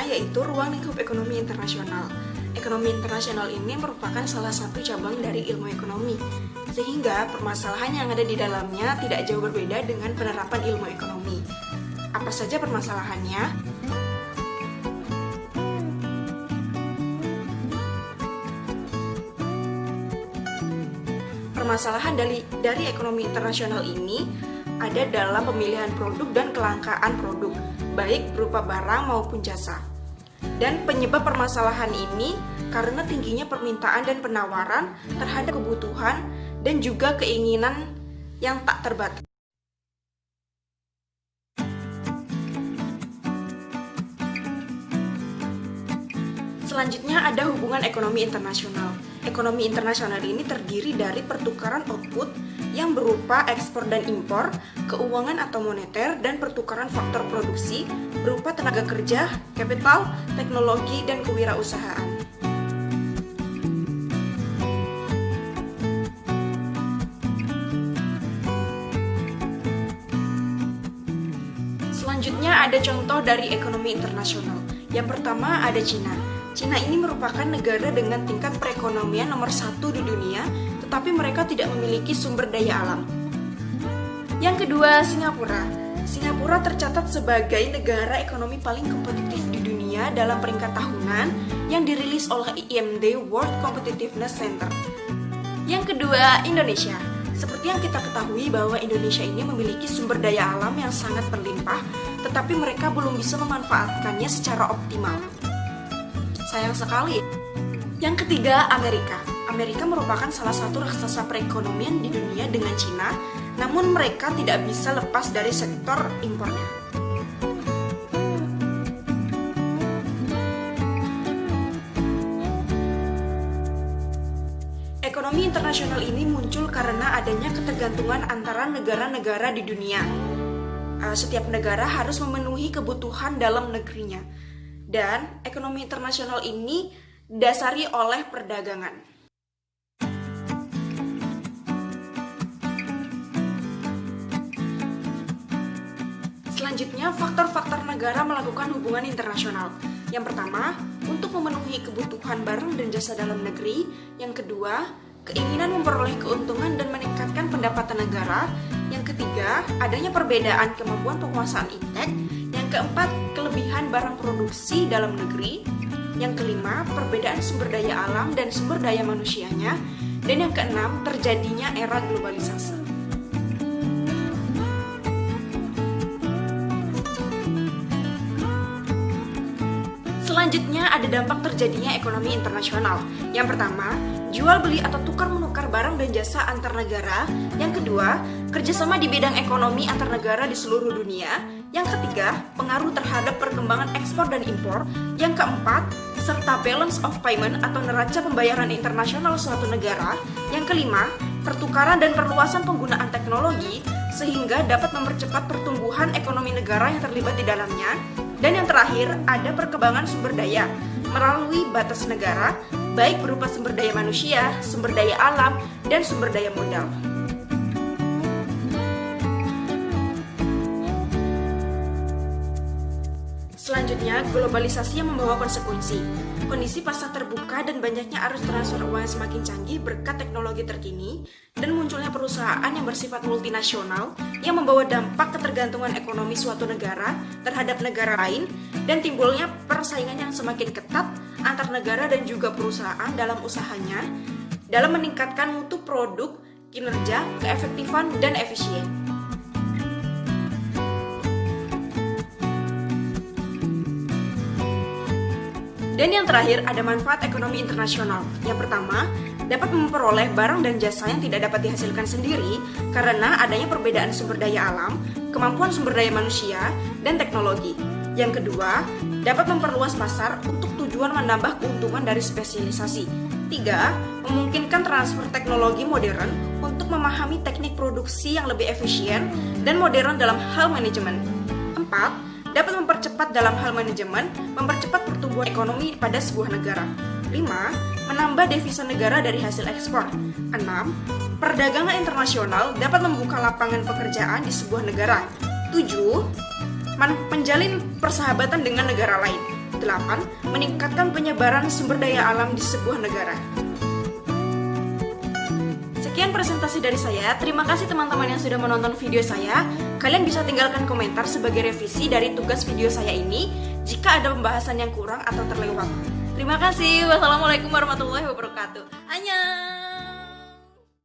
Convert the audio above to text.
yaitu ruang lingkup ekonomi internasional. Ekonomi internasional ini merupakan salah satu cabang dari ilmu ekonomi, sehingga permasalahan yang ada di dalamnya tidak jauh berbeda dengan penerapan ilmu ekonomi. Apa saja permasalahannya? Permasalahan dari ekonomi internasional ini ada dalam pemilihan produk dan kelangkaan produk, baik berupa barang maupun jasa. Dan penyebab permasalahan ini karena tingginya permintaan dan penawaran terhadap kebutuhan dan juga keinginan yang tak terbatas. Selanjutnya ada hubungan ekonomi internasional. Ekonomi internasional ini terdiri dari pertukaran output yang berupa ekspor dan impor, keuangan atau moneter, dan pertukaran faktor produksi berupa tenaga kerja, kapital, teknologi, dan kewirausahaan. Selanjutnya ada contoh dari ekonomi internasional. Yang pertama ada Cina. Cina ini merupakan negara dengan tingkat perekonomian nomor 1 di dunia, tetapi mereka tidak memiliki sumber daya alam. Yang kedua, Singapura. Singapura tercatat sebagai negara ekonomi paling kompetitif di dunia dalam peringkat tahunan yang dirilis oleh IMD World Competitiveness Center. Yang kedua, Indonesia. Seperti yang kita ketahui bahwa Indonesia ini memiliki sumber daya alam yang sangat berlimpah, tetapi mereka belum bisa memanfaatkannya secara optimal. Sayang sekali. Yang ketiga, Amerika. Amerika merupakan salah satu raksasa perekonomian di dunia dengan Cina, namun mereka tidak bisa lepas dari sektor impornya. Ekonomi internasional ini muncul karena adanya ketergantungan antara negara-negara di dunia. Setiap negara harus memenuhi kebutuhan dalam negerinya. Dan ekonomi internasional ini didasari oleh perdagangan. Selanjutnya, faktor-faktor negara melakukan hubungan internasional. Yang pertama, untuk memenuhi kebutuhan barang dan jasa dalam negeri. Yang kedua, keinginan memperoleh keuntungan dan meningkatkan pendapatan negara. Yang ketiga, adanya perbedaan kemampuan penguasaan iptek. Yang keempat, kelebihan barang produksi dalam negeri. Yang kelima, perbedaan sumber daya alam dan sumber daya manusianya. Dan yang keenam, terjadinya era globalisasi. Selanjutnya ada dampak terjadinya ekonomi internasional. Yang pertama, jual beli atau tukar menukar barang dan jasa antar negara. Yang kedua, kerjasama di bidang ekonomi antar negara di seluruh dunia. Yang ketiga, pengaruh terhadap perkembangan ekspor dan impor. Yang keempat, serta balance of payment atau neraca pembayaran internasional suatu negara. Yang kelima, pertukaran dan perluasan penggunaan teknologi sehingga dapat mempercepat pertumbuhan ekonomi negara yang terlibat di dalamnya. Dan yang terakhir, ada perkembangan sumber daya melalui batas negara, baik berupa sumber daya manusia, sumber daya alam, dan sumber daya modal. Selanjutnya, globalisasi yang membawa konsekuensi. Kondisi pasar terbuka dan banyaknya arus transfer uang yang semakin canggih berkat teknologi terkini dan munculnya perusahaan yang bersifat multinasional yang membawa dampak ketergantungan ekonomi suatu negara terhadap negara lain dan timbulnya persaingan yang semakin ketat antar negara dan juga perusahaan dalam usahanya dalam meningkatkan mutu produk, kinerja, keefektifan, dan efisien. Dan yang terakhir, ada manfaat ekonomi internasional. Yang pertama, dapat memperoleh barang dan jasa yang tidak dapat dihasilkan sendiri karena adanya perbedaan sumber daya alam, kemampuan sumber daya manusia, dan teknologi. Yang kedua, dapat memperluas pasar untuk tujuan menambah keuntungan dari spesialisasi. Tiga, memungkinkan transfer teknologi modern untuk memahami teknik produksi yang lebih efisien dan modern dalam hal manajemen. Empat, dapat mempercepat dalam hal manajemen, mempercepat pertumbuhan ekonomi pada sebuah negara. 5. Menambah devisa negara dari hasil ekspor. 6. Perdagangan internasional dapat membuka lapangan pekerjaan di sebuah negara. 7. Menjalin persahabatan dengan negara lain. 8. Meningkatkan penyebaran sumber daya alam di sebuah negara. Sekian presentasi dari saya. Terima kasih teman-teman yang sudah menonton video saya. Kalian bisa tinggalkan komentar sebagai revisi dari tugas video saya ini jika ada pembahasan yang kurang atau terlewat. Terima kasih. Wassalamualaikum warahmatullahi wabarakatuh. Annyeong.